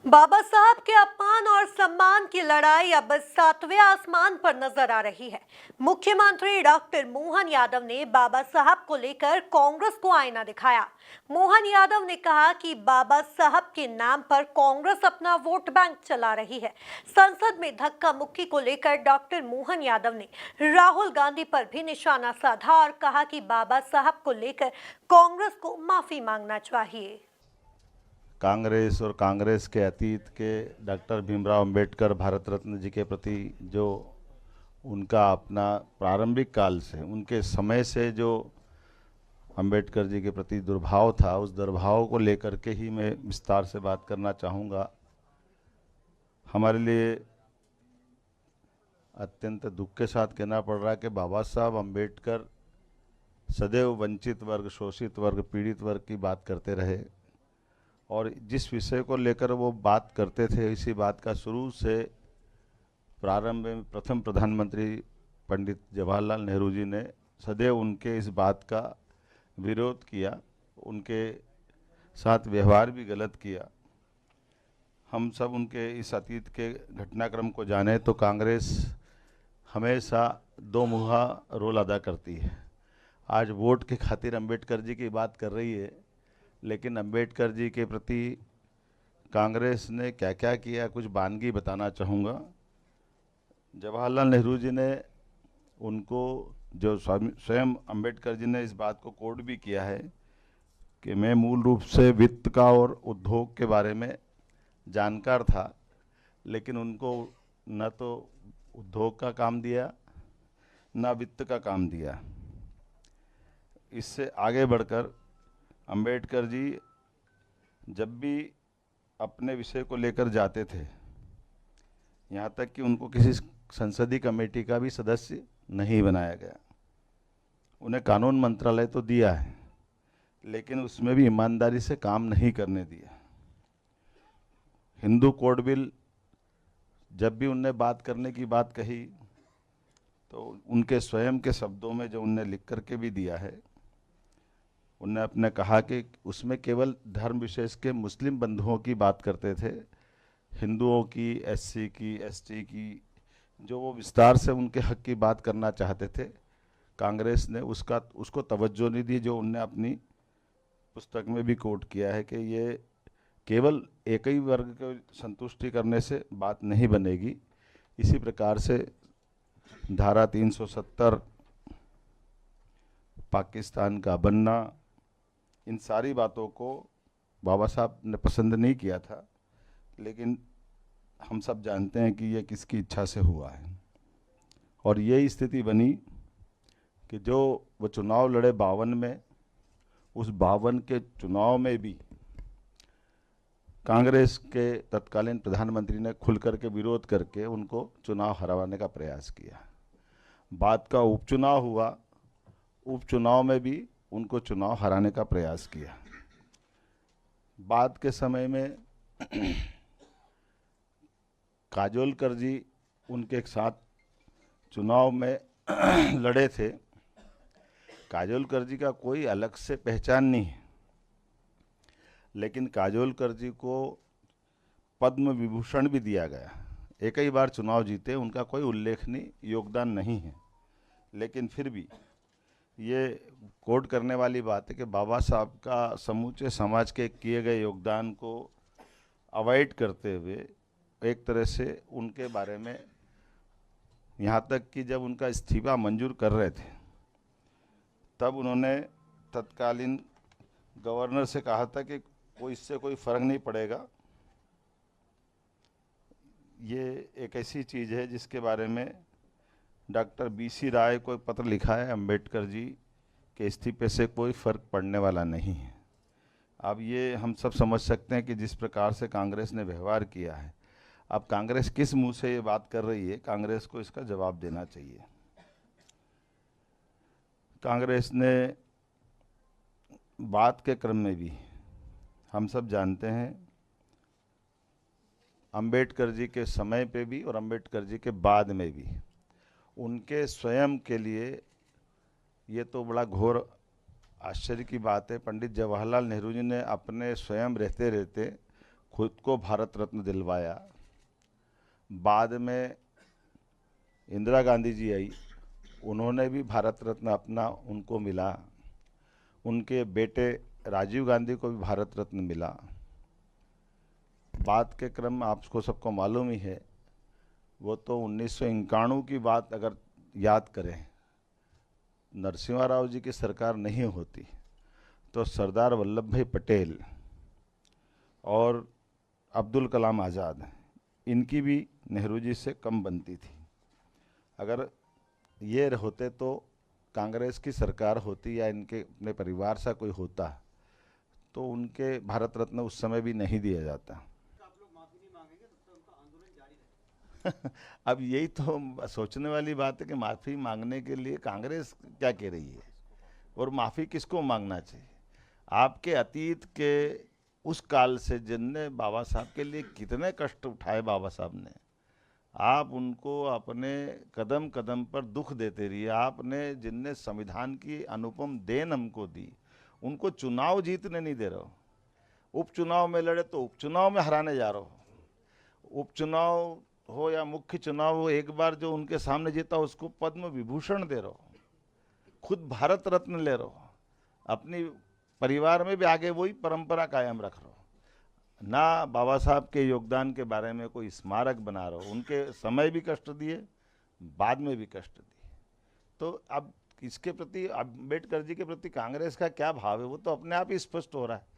बाबा साहब के अपमान और सम्मान की लड़ाई अब 7वें आसमान पर नजर आ रही है। मुख्यमंत्री डॉक्टर मोहन यादव ने बाबा साहब को लेकर कांग्रेस को आईना दिखाया। मोहन यादव ने कहा कि बाबा साहब के नाम पर कांग्रेस अपना वोट बैंक चला रही है। संसद में धक्का मुक्की को लेकर डॉक्टर मोहन यादव ने राहुल गांधी पर भी निशाना साधा और कहा कि बाबा साहब को लेकर कांग्रेस को माफी मांगना चाहिए। कांग्रेस और कांग्रेस के अतीत के डॉक्टर भीमराव अंबेडकर भारत रत्न जी के प्रति जो उनका अपना प्रारंभिक काल से उनके समय से जो अंबेडकर जी के प्रति दुर्भाव था, उस दुर्भाव को लेकर के ही मैं विस्तार से बात करना चाहूँगा। हमारे लिए अत्यंत दुख के साथ कहना पड़ रहा है कि बाबा साहब अंबेडकर सदैव वंचित वर्ग, शोषित वर्ग, पीड़ित वर्ग की बात करते रहे और जिस विषय को लेकर वो बात करते थे, इसी बात का शुरू से प्रारंभ में प्रथम प्रधानमंत्री पंडित जवाहरलाल नेहरू जी ने सदैव उनके इस बात का विरोध किया, उनके साथ व्यवहार भी गलत किया। हम सब उनके इस अतीत के घटनाक्रम को जाने तो कांग्रेस हमेशा दो मुहा रोल अदा करती है। आज वोट के खातिर अंबेडकर जी की बात कर रही है, लेकिन अंबेडकर जी के प्रति कांग्रेस ने क्या क्या किया, कुछ बानगी बताना चाहूँगा। जवाहरलाल नेहरू जी ने उनको जो स्वयं अंबेडकर जी ने इस बात को कोट भी किया है कि मैं मूल रूप से वित्त का और उद्योग के बारे में जानकार था, लेकिन उनको न तो उद्योग का काम दिया न वित्त का काम दिया। इससे आगे बढ़कर अंबेडकर जी जब भी अपने विषय को लेकर जाते थे, यहाँ तक कि उनको किसी संसदीय कमेटी का भी सदस्य नहीं बनाया गया। उन्हें कानून मंत्रालय तो दिया है, लेकिन उसमें भी ईमानदारी से काम नहीं करने दिया। हिंदू कोड बिल जब भी उनने बात करने की बात कही तो उनके स्वयं के शब्दों में जो उनने लिख करके भी दिया है, उनने अपने कहा कि उसमें केवल धर्म विशेष के मुस्लिम बंधुओं की बात करते थे, हिंदुओं की, एससी की, एसटी की, जो वो विस्तार से उनके हक की बात करना चाहते थे, कांग्रेस ने उसको तवज्जो नहीं दी। जो उनने अपनी पुस्तक में भी कोट किया है कि ये केवल एक ही वर्ग को संतुष्टि करने से बात नहीं बनेगी। इसी प्रकार से धारा 370, पाकिस्तान का बनना, इन सारी बातों को बाबा साहब ने पसंद नहीं किया था, लेकिन हम सब जानते हैं कि ये किसकी इच्छा से हुआ है। और ये स्थिति बनी कि जो वो चुनाव लड़े 52 में, उस 52 के चुनाव में भी कांग्रेस के तत्कालीन प्रधानमंत्री ने खुल करके विरोध करके उनको चुनाव हराने का प्रयास किया। बाद का उपचुनाव हुआ, उपचुनाव में भी उनको चुनाव हराने का प्रयास किया। बाद के समय में काजोलकर जी उनके साथ चुनाव में लड़े थे। काजोलकर जी का कोई अलग से पहचान नहीं है, लेकिन काजोलकर जी को पद्म विभूषण भी दिया गया। एक ही बार चुनाव जीते, उनका कोई उल्लेखनीय योगदान नहीं है, लेकिन फिर भी ये कोट करने वाली बात है कि बाबा साहब का समूचे समाज के किए गए योगदान को अवॉइड करते हुए एक तरह से उनके बारे में, यहाँ तक कि जब उनका इस्तीफा मंजूर कर रहे थे तब उन्होंने तत्कालीन गवर्नर से कहा था कि इससे कोई फर्क नहीं पड़ेगा। ये एक ऐसी चीज़ है जिसके बारे में डॉक्टर BC राय को एक पत्र लिखा है, अंबेडकर जी के इस्तीफे से कोई फ़र्क पड़ने वाला नहीं है। अब ये हम सब समझ सकते हैं कि जिस प्रकार से कांग्रेस ने व्यवहार किया है, अब कांग्रेस किस मुंह से ये बात कर रही है, कांग्रेस को इसका जवाब देना चाहिए। कांग्रेस ने बात के क्रम में भी, हम सब जानते हैं, अंबेडकर जी के समय पे भी और अंबेडकर जी के बाद में भी उनके स्वयं के लिए, ये तो बड़ा घोर आश्चर्य की बात है, पंडित जवाहरलाल नेहरू जी ने अपने स्वयं रहते रहते खुद को भारत रत्न दिलवाया। बाद में इंदिरा गांधी जी आई, उन्होंने भी भारत रत्न अपना उनको मिला। उनके बेटे राजीव गांधी को भी भारत रत्न मिला। बात के क्रम आपको सबको मालूम ही है, वो तो 1991 की बात अगर याद करें, नरसिम्हा राव जी की सरकार नहीं होती तो सरदार वल्लभ भाई पटेल और अब्दुल कलाम आज़ाद, इनकी भी नेहरू जी से कम बनती थी। अगर ये होते तो कांग्रेस की सरकार होती या इनके अपने परिवार से कोई होता तो उनके भारत रत्न उस समय भी नहीं दिया जाता। अब यही तो सोचने वाली बात है कि माफ़ी मांगने के लिए कांग्रेस क्या कह रही है और माफ़ी किसको मांगना चाहिए। आपके अतीत के उस काल से जिनने बाबा साहब के लिए कितने कष्ट उठाए बाबा साहब ने, आप उनको अपने कदम कदम पर दुख देते रहिए। आपने जिनने संविधान की अनुपम देन हमको दी, उनको चुनाव जीतने नहीं दे रहे हो। उपचुनाव में लड़े तो उपचुनाव में हराने जा रहे हो। उपचुनाव हो या मुख्य चुनाव हो, एक बार जो उनके सामने जीता उसको पद्म विभूषण दे रहे हो, खुद भारत रत्न ले रहे हो, अपनी परिवार में भी आगे वही परंपरा कायम रख रहे हो। ना बाबा साहब के योगदान के बारे में कोई स्मारक बना रहे हो। उनके समय भी कष्ट दिए, बाद में भी कष्ट दिए। तो अब इसके प्रति, अम्बेडकर जी के प्रति कांग्रेस का क्या भाव है वो तो अपने आप ही स्पष्ट हो रहा है।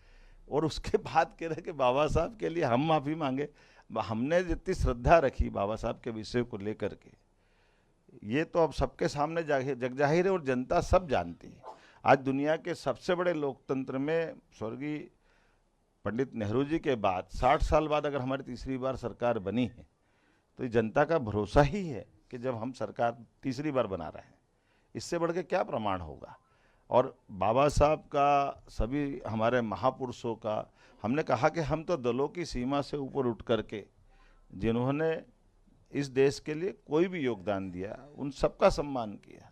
और उसके बाद कह रहे कि बाबा साहब के लिए हम माफ़ी मांगे। हमने जितनी श्रद्धा रखी बाबा साहब के विषय को लेकर के, ये तो अब सबके सामने जग जाहिर है और जनता सब जानती है। आज दुनिया के सबसे बड़े लोकतंत्र में स्वर्गीय पंडित नेहरू जी के बाद 60 साल बाद अगर हमारी तीसरी बार सरकार बनी है तो ये जनता का भरोसा ही है कि जब हम सरकार तीसरी बार बना रहे हैं, इससे बढ़ के क्या प्रमाण होगा। और बाबा साहब का, सभी हमारे महापुरुषों का, हमने कहा कि हम तो दलों की सीमा से ऊपर उठ करके जिन्होंने इस देश के लिए कोई भी योगदान दिया, उन सबका सम्मान किया।